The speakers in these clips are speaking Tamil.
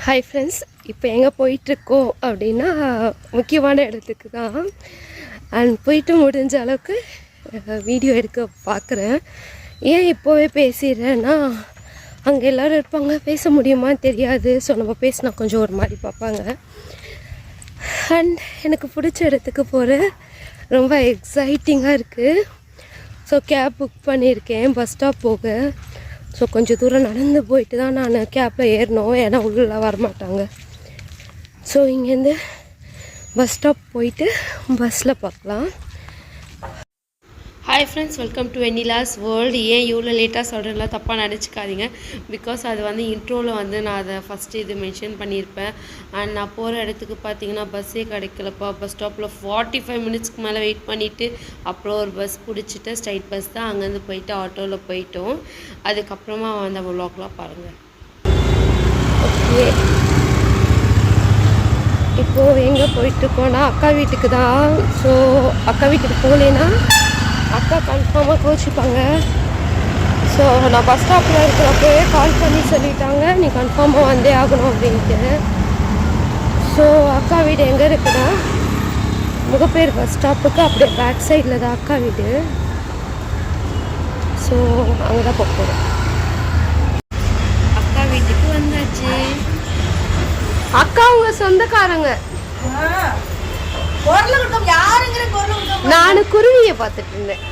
ஹாய் ஃப்ரெண்ட்ஸ், இப்போ எங்கே போயிட்டுருக்கோம் அப்படின்னா முக்கியமான இடத்துக்கு தான். அண்ட் போயிட்டு முடிஞ்ச அளவுக்கு வீடியோ எடுக்க பார்க்குறேன். ஏன் இப்போவே பேசிடுறேன்னா, அங்கே எல்லோரும் இருப்பாங்க, பேச முடியுமான்னு தெரியாது. ஸோ நம்ம பேசினா கொஞ்சம் ஒரு மாதிரி பார்ப்பாங்க. அண்ட் எனக்கு பிடிச்ச இடத்துக்கு போகிற ரொம்ப எக்ஸைட்டிங்காக இருக்குது. ஸோ கேப் புக் பண்ணியிருக்கேன் பஸ் ஸ்டாப் போக. ஸோ கொஞ்சம் தூரம் நடந்து போயிட்டு தான் நான் கேப்பில் ஏறணும், ஏன்னா உள்ளே வரமாட்டாங்க. ஸோ இங்கேருந்து பஸ் ஸ்டாப் போயிட்டு பஸ்ஸில் பார்க்கலாம். Hi friends, welcome to Vennila's world. ஏன் இவ்வளோ லேட்டாக சொல்கிறேன்லாம் தப்பாக நினச்சிக்காதீங்க. பிகாஸ் அது வந்து இன்ட்ரோவில் நான் அதை ஃபஸ்ட்டு இது மென்ஷன் பண்ணியிருப்பேன். அண்ட் நான் போகிற இடத்துக்கு பார்த்தீங்கன்னா பஸ்ஸே கிடைக்கலப்பா. பஸ் ஸ்டாப்பில் 45 மினிட்ஸ்க்கு மேலே வெயிட் பண்ணிவிட்டு அப்புறம் ஒரு பஸ் பிடிச்சிட்டு ஸ்ட்ரைட் பஸ் தான் அங்கேருந்து போயிட்டு ஆட்டோவில் போயிட்டோம். அதுக்கப்புறமா அந்த வ்ளாக்லாம் பாருங்கள். ஓகே, இப்போது எங்கே போயிட்டுருக்கோன்னா அக்கா வீட்டுக்கு தான். ஸோ அக்கா வீட்டுக்கு போகலேன்னா அக்கா கன்ஃபார்மாக கோச்சிப்பாங்க. ஸோ நான் பஸ் ஸ்டாப்பில் இருக்கிறப்பவே கால் பண்ணி சொல்லிட்டாங்க, நீ கன்ஃபார்மாக வந்தே ஆகணும் அப்படின்ட்டு. ஸோ அக்கா வீடு எங்கே இருக்குன்னா முகப்பேர் பஸ் ஸ்டாப்புக்கு அப்படியே பேக் சைடில் தான் அக்கா வீடு. ஸோ அங்கே தான் போகிறோம். அக்கா வீட்டுக்கு வந்தாச்சு. அக்கா அவங்க சொந்தக்காரங்க. நானு குருவியை பார்த்துட்டு இருந்தேன்.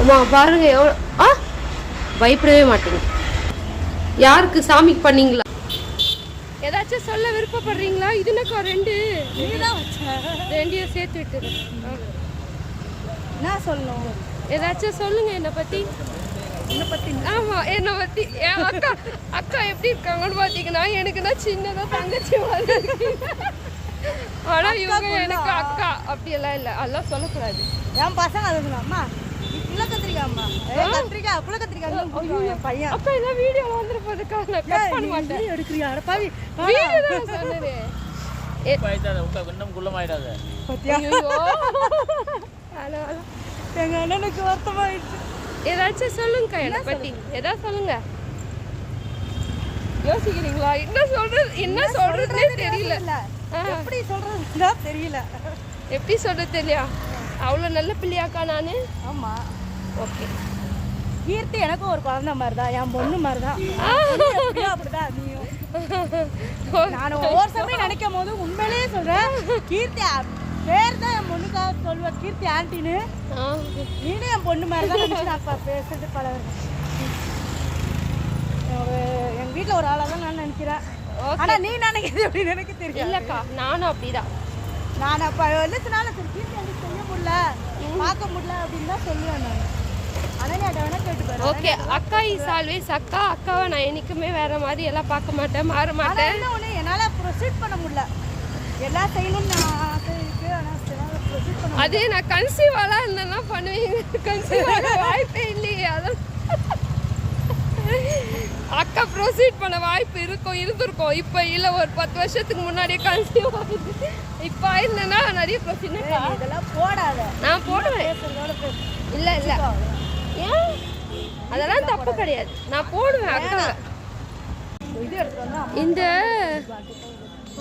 ஆமா பாருங்க, எவ்வளோ பயப்படவே மாட்டேங்க. யாருக்கு சாமிக்கு பண்ணீங்களா? ஏதாச்சும் சொல்ல விருப்பப்படுறீங்களா? இதுனக்கா ரெண்டையும் சேர்த்து விட்டு என்ன சொல்லணும்? ஏதாச்சும் சொல்லுங்க என்னை பத்தி. ஆமா, என்னை பத்தி. என் அக்கா எப்படி இருக்காங்கன்னு பாத்தீங்கன்னா எனக்குன்னா சின்னதா தங்கச்சி மாதிரி. ஆனா இவங்க எனக்கு அக்கா அப்படியெல்லாம் இல்லை, அதெல்லாம் சொல்லக்கூடாது. என் பசங்க அதுங்களாம்மா பையன் அப்பா எல்லாம் வீடியோ வந்துட்டு போதுக்கா. நான் கட் பண்ண மாட்டேன். எடுக்கிறியா பாவி? வீடியோ தான் சொன்னதே. எங்க அண்ணனுக்கு வருத்தமாயிடுச்சு. ஏதாச்சும் சொல்லுங்கக்கா என்னை பத்தி. ஏதாவது சொல்லுங்க. யோசிக்கிறீங்களா? என்ன சொல்றதுன்னே தெரியல. எப்படி சொல்றதுன்னா தெரியல. எப்படி சொல்றது தெரியல. அவ்வளோ நல்ல பிள்ளையாக்கா நானு? ஆமா. ஓகே. கீர்த்தி எனக்கும் ஒரு குழந்தை மாதிரி தான், என் பொண்ணு மாதிரி தான். அப்படிதான் நீயும். நான் ஒவ்வொரு சமயம் நினைக்கும் போது உண்மையிலேயே சொல்றேன், கீர்த்தி பேர் தான் என் பொண்ணுக்காக சொல்லுவேன், கீர்த்தி ஆண்டின்னு. நீனும் என் பொண்ணு மாதிரி தான் நினைச்சு நான் பேசுறது பல. எங்க வீட்டில் ஒரு ஆளாக தான் நான் நினைக்கிறேன். ஆனா நீ நினைக்கிறது அப்படின்னு எனக்கு தெரியல. இல்லக்கா நானும் அப்படிதான். நான் அப்ப வந்துச்சுனால சரி கீர்த்தி எனக்கு செய்ய முடியல, பார்க்க முடியல அப்படின்னு தான் சொல்லுவேன் நான். ஓகே, அக்கா இஸ் ஆல்வேஸ் அக்கா. அக்காவை நான் என்னைக்குமே வேற மாதிரி எல்லாம் பார்க்க மாட்டேன், மாற மாட்டேன். ஒன்று என்னால் ப்ரொசீட் பண்ண முடியல, எல்லாம் செய்யணும்னு நான் ஆசை இருக்கு. ஆனால் ப்ரொசீட் பண்ண அதே நான் கன்சீவாலாம் இருந்தேன்னா பண்ணுவேன். கன்சீவ் வாய்ப்பே இல்லையே. அதான் அக்கா ப்ரொசீட் பண்ண வாய்ப்பு இருந்திருக்கும். இப்போ இல்லை, ஒரு 10 வருஷத்துக்கு முன்னாடியே கன்சீவ் ஆகுது. இப்போ ஆயிருந்தேன்னா நிறைய ப்ரொசீட். இதெல்லாம் போடாத. நான் போடுவேன். இல்லை இல்லை, ஏன் அதெல்லாம் தப்பு கிடையாது, நான் போடுவேன். அக்கா இந்த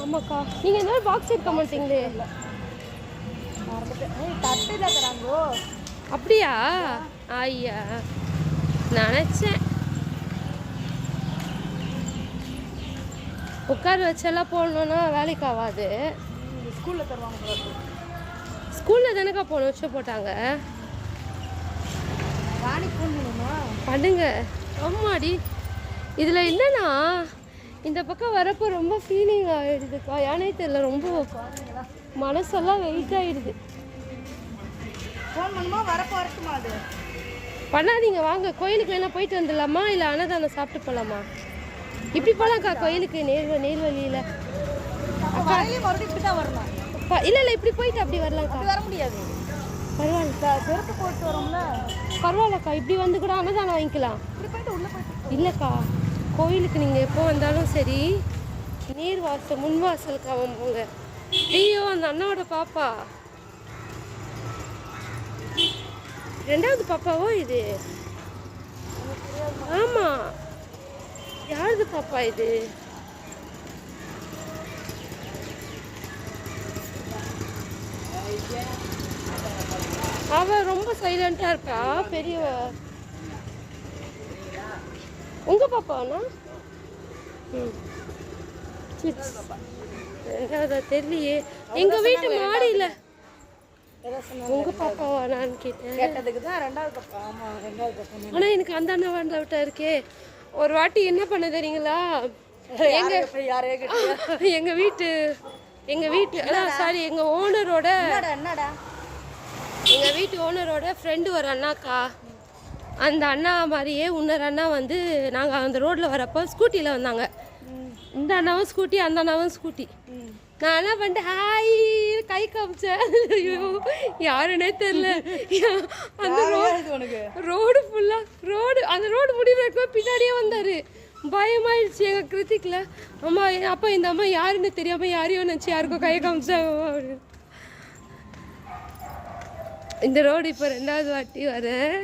ஆமாக்கா, நீங்கள் என்ன பாக்ஸ் எடுக்க மாட்டீங்களே? அப்படியா? ஐயா நினச்சேன். உட்கார வச்செல்லாம் போடணுன்னா வேலைக்கு ஆகாது. ஸ்கூலில் தருவாங்க. ஸ்கூலில் தானேக்கா போன வருஷம் போட்டாங்க. பண்ணுங்க. ஆமாடி. இதில் என்னன்னா இந்த பக்கம் வரப்போ ரொம்ப ஃபீலிங் ஆகிடுதுக்கா. ஏனே தெரியல, ரொம்ப மனசெல்லாம் வெயிட் ஆகிடுது. பண்ணாதீங்க, வாங்க கோயிலுக்கு வேணா போயிட்டு வந்துடலாமா, இல்லை அன்னதானம் சாப்பிட்டு போகலாமா? இப்படி போகலாம்க்கா கோயிலுக்கு நேர்வழியில். இல்லை இல்லை, இப்படி போயிட்டு அப்படி வரலாம்க்கா. வர முடியாது. பரவாயில்லக்கா, இப்படி வந்து கூட அன்னதானம் வாங்கிக்கலாம். இல்லைக்கா, கோயிலுக்கு நீங்கள் எப்போ வந்தாலும் சரி நீர் வாசல் முன் வாசலுக்கு அவன் போங்க. ஐயோ, அந்த அண்ணாவோட பாப்பா, 2வது பாப்பாவோ இது? ஆமாம், தப்பா இது? அவ ரொம்ப சைலண்டா இருக்கா பெரியவ. உங்க பாப்பானா? தெரியலையே. எங்க வீட்டு மாடியில உங்க பாப்பாவானான்னு கேட்டேன். ஆனா எனக்கு அந்த அண்ணா வேண்ட விட்டா இருக்கே. ஒரு வாட்டி என்ன பண்ண தெரியுங்களா? எங்க வீட்டு சாரி எங்க வீட்டு ஓனரோட ஃப்ரெண்டு ஒரு அண்ணாக்கா. அந்த அண்ணா மாதிரியே இன்னொரு அண்ணா வந்து நாங்கள் அந்த ரோட்டில் வரப்போ ஸ்கூட்டியில் வந்தாங்க. இந்த அண்ணாவும் ஸ்கூட்டி, அந்த அண்ணாவும் ஸ்கூட்டி. நான் என்ன பண்ணிட்டேன், ஹாய் கை காமிச்சேன். ஐயோ யாருன்னே தெரில. அந்த ரோடு ஃபுல்லாக அந்த ரோடு முடிவு பின்னாடியே வந்தார். பயமாயிடுச்சு எங்கள் கிருத்திக்கில். அம்மா அப்போ இந்த அம்மா யாருன்னு தெரியாமல் யாரையும் நினச்சி யாருக்கும் கை காமிச்சாங்க அப்படின்னு. இந்த ரோடு இப்போ 2வது வாட்டி வரேன்.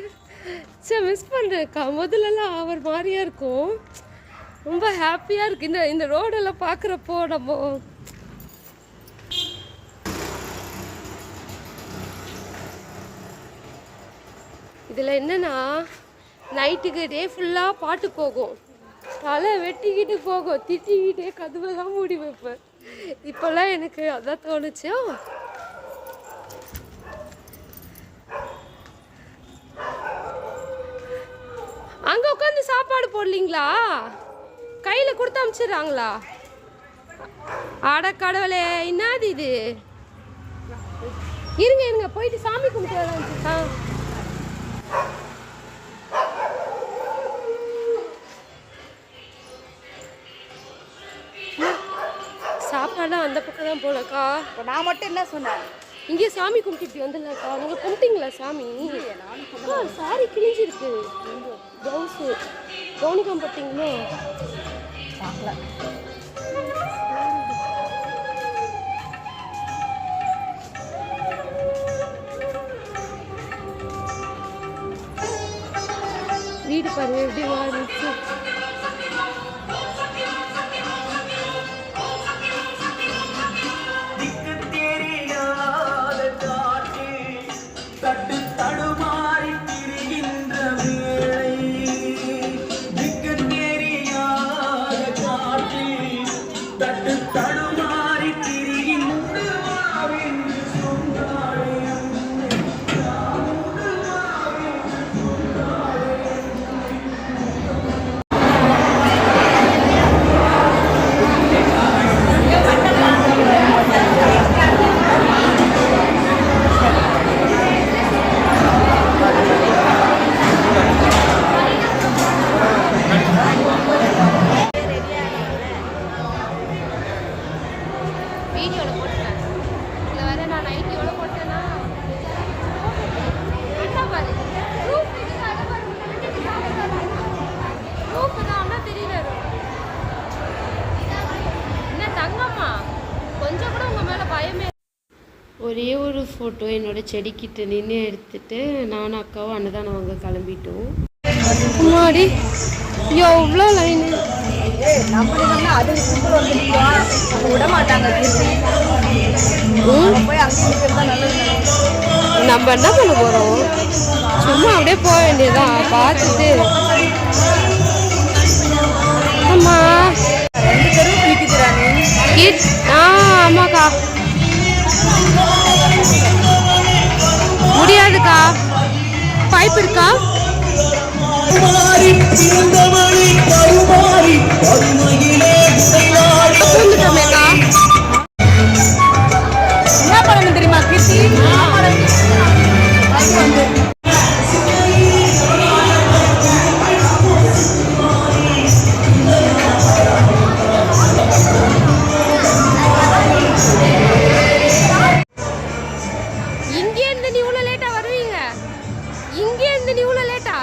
சரி மிஸ் பண்ணுறேன்க்கா. முதல்லலாம் அவர் மாதிரியா இருக்கும். ரொம்ப ஹாப்பியாக இருக்குது இந்த ரோடெல்லாம் பார்க்குறப்போ. நம்ம இதில் என்னென்னா நைட்டுக்கு டே ஃபுல்லாக பாட்டு போகும். தலை வெட்டிக்கிட்டு போகும். திட்டிக்கிட்டே கதவெல்லாம் மூடி வைப்பேன். இப்போல்லாம் எனக்கு அதான் தோணுச்சு. அங்கே உட்காந்து சாப்பாடு போடலீங்களா? கையில் கொடுத்து அனுப்பிச்சிடுறாங்களா? அட கடவுளே, என்னது இது? இருங்க போயிட்டு சாமி கும்பிட்டு வரலாம். சாப்பாடுலாம் அந்த பக்கம் தான் போலக்கா. நான் மட்டும் என்ன சொன்னேன்? இங்கே சாமி கும்பிட்டு வந்துடலாக்கா. நீங்கள் கும்பிட்டீங்களா சாமி? சாரி கிழிஞ்சிருக்கு. ப்ளவுஸு கவுனிக்கம் போட்டிங்களோ? வீடு பாரு எப்படி வாடிச்சு. ஒரே ஒரு ஃபோட்டோ என்னோட செடிக்கிட்ட நின்று எடுத்துட்டு நானும் அக்காவும் அன்னதானம் வாங்க கிளம்பிட்டோம். முன்னாடி எவ்வளோ லைனு. நம்ம என்ன பண்ண போகிறோம்? சும்மா அப்படியே போக வேண்டியதான் பார்த்துட்டு. ஆமாம் ஆமாக்கா முடியாதுக்கா. பைப் இருக்கா? பூந்துட்டோமேக்கா. என்ன பண்ணணும் தெரியுமா கிருத்தி? இங்கேருந்து நீ இவ்வளோ லேட்டா வருவீங்க? இங்கேருந்து நீ இவ்வளோ லேட்டா?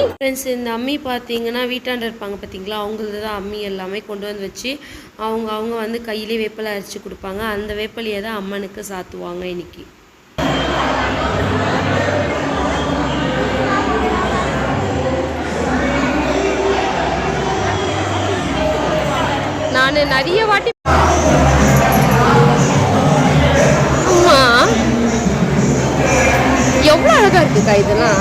ஃப்ரெண்ட்ஸ், இந்த அம்மி பார்த்தீங்கன்னா வீட்டாண்ட இருப்பாங்க பார்த்தீங்களா, அவங்களது தான் அம்மி எல்லாமே கொண்டு வந்து வச்சு அவங்க வந்து கையிலே வேப்பலை அரைச்சி கொடுப்பாங்க. அந்த வேப்பலையை தான் அம்மனுக்கு சாத்துவாங்க இன்னைக்கு. நான் நிறைய வாட்டி எவ்வளோ அழகா இருக்குக்கா இதெல்லாம்.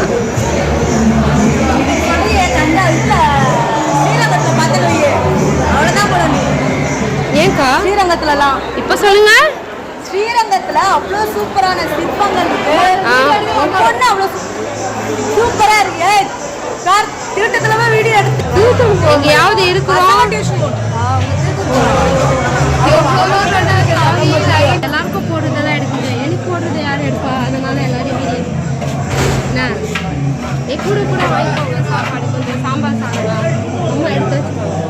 ஏன்க்கா ஸ்ரீரங்கத்துலலாம் இப்போ சொல்லுங்க, ஸ்ரீரங்கத்துல அவ்வளோ சூப்பரான சிற்பங்கள் இருக்கு. அவ்வளோ சூப்பரா இருக்கு. திருட்டத்துல வீடியோ எடுத்து எங்கேயாவது இருக்கிறோம். எல்லாருக்கும் போடுறதெல்லாம் எடுக்குது, எனக்கு போடுறது யாரும் எடுப்பா, அதனால எல்லாரும் வீடியோ கூட கூட வாங்கிக்கோங்க. சாப்பாடு கொஞ்சம் சாம்பார் சாதம் ரொம்ப எடுத்து வச்சுக்கோங்க.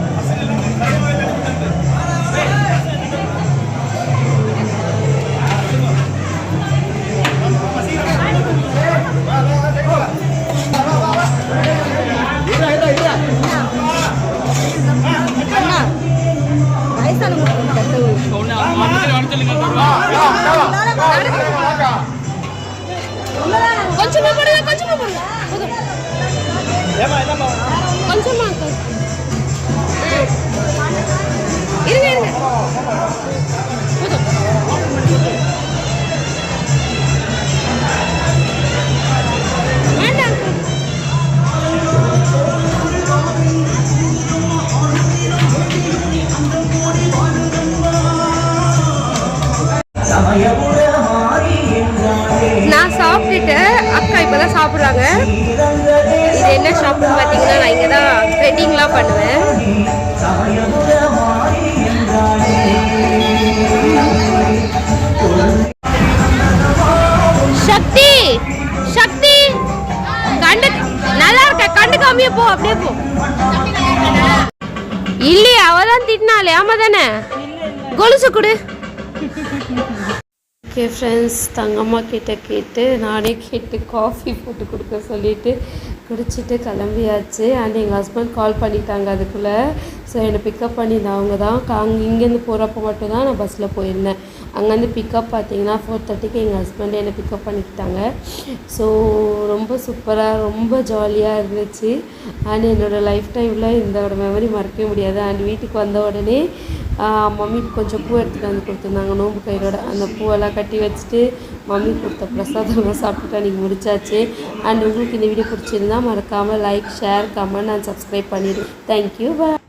கொஞ்சமா போடுங்க, கொஞ்சமா போடுங்க, கொஞ்சமா இருங்க இருங்க வேண்டாம். நான் சாப்பிட்டுட்டு அக்கா இப்போதான் சாப்பிட்றாங்க. இது என்ன ஷாப்புன்னு பார்த்தீங்கன்னா, நான் இங்கே தான் த்ரெட்டிங்லாம் பண்ணுவேன். சக்தி சக்தி கண்டு நல்லா இருக்க, கண்டு காமிய போ, அப்படியே போ. இல்லையா, அவதான் திட்டினாலே. ஆமா தானே, கொலுசு கொடு. ஓகே ஃப்ரெண்ட்ஸ், தங்கம்மா கேட்டு நானே கேட்டு காஃபி போட்டு கொடுக்க சொல்லிவிட்டு குடிச்சிட்டு கிளம்பியாச்சு. அண்ட் எங்கள் ஹஸ்பண்ட் கால் பண்ணிட்டாங்க அதுக்குள்ளே. ஸோ என்னை பிக்கப் பண்ணியிருந்தேன். அவங்க தான் இங்கேருந்து போகிறப்ப மட்டும்தான் நான் பஸ்ஸில் போயிருந்தேன். அங்கேருந்து பிக்கப் பார்த்தீங்கன்னா 4:30க்கு எங்கள் ஹஸ்பண்ட் என்னை பிக்கப் பண்ணிக்கிட்டாங்க. ஸோ ரொம்ப சூப்பராக ரொம்ப ஜாலியாக இருந்துச்சு. அண்ட் என்னோடய லைஃப் டைமில் இதோட மெமரி மறக்கவே முடியாது. அண்ட் வீட்டுக்கு வந்த உடனே மம்மி கொஞ்சம் பூ எடுத்துகிட்டு வந்து கொடுத்துருந்தாங்க நோம்பு கயிறோட. அந்த பூவெல்லாம் கட்டி வச்சுட்டு மம்மி கொடுத்த பிரசாதம்லாம் சாப்பிட்டுட்டு அன்றைக்கி முடிச்சாச்சு. அண்ட் உங்களுக்கு இந்த வீடியோ பிடிச்சிருந்தா மறக்காமல் like, share, comment and subscribe பண்ணிவிடு. தேங்க்யூ, பாய்.